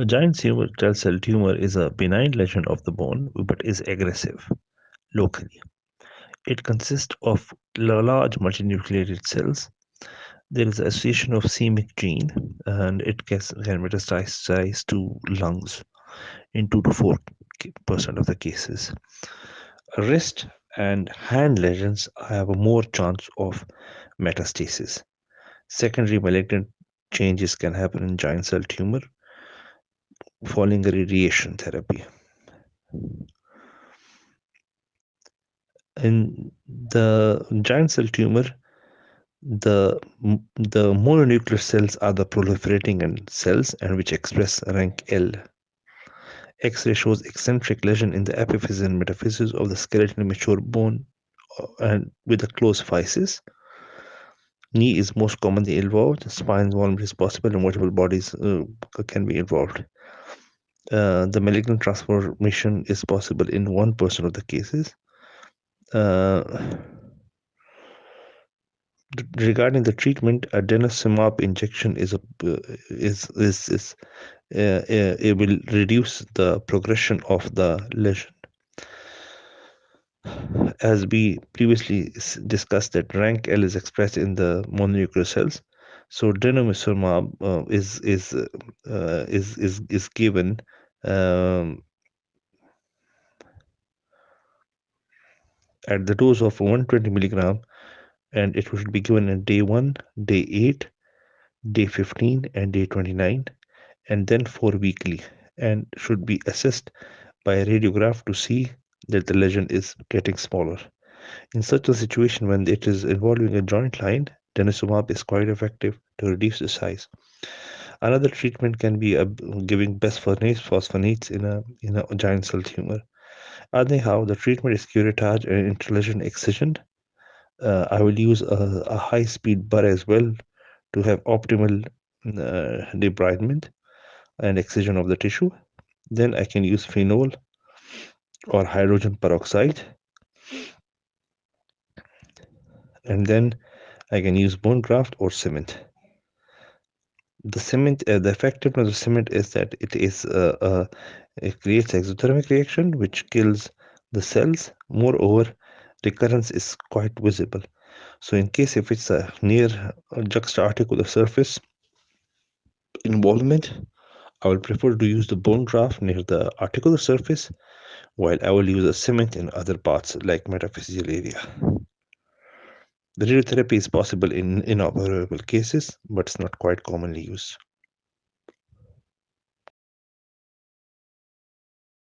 A giant cell tumor is a benign lesion of the bone but is aggressive locally. It consists of large multinucleated cells. There is association of c-MYC gene, and it can metastasize to lungs in 2 to 4% of the cases. Wrist and hand lesions have a more chance of metastasis. Secondary malignant changes can happen in giant cell tumor following radiation therapy. In the giant cell tumor, the mononuclear cells are the proliferating cells and which express rank L. X-ray shows eccentric lesion in the epiphysis and metaphysis of the skeleton mature bone and with a close physis. Knee is most commonly involved. Spine involvement is possible, and multiple bodies can be involved. The malignant transformation is possible in 1% of the cases. Regarding the treatment, a denosumab injection it will reduce the progression of the lesion. As we previously discussed, that rank L is expressed in the mononuclear cells, so denosumab is given at the dose of 120 milligram, and it should be given on day 1, day 8, day 15, and day 29, and then 4 weekly, and should be assessed by a radiograph to see that the lesion is getting smaller. In such a situation, when it is involving a joint line, denosumab is quite effective to reduce the size. Another treatment can be giving bisphosphonates in a giant cell tumor. Anyhow, the treatment is curettage and interlesion excision. I will use a high-speed burr as well to have optimal debridement and excision of the tissue. Then I can use phenol or hydrogen peroxide, and then I can use bone graft or cement. The cement, the effectiveness of cement is that it creates exothermic reaction which kills the cells. Moreover, recurrence is quite visible. So in case if it's a near juxta-articular surface involvement, I will prefer to use the bone graft near the articular surface, while I will use a cement in other parts like metaphyseal area. The radiotherapy is possible in inoperable cases, but it's not quite commonly used.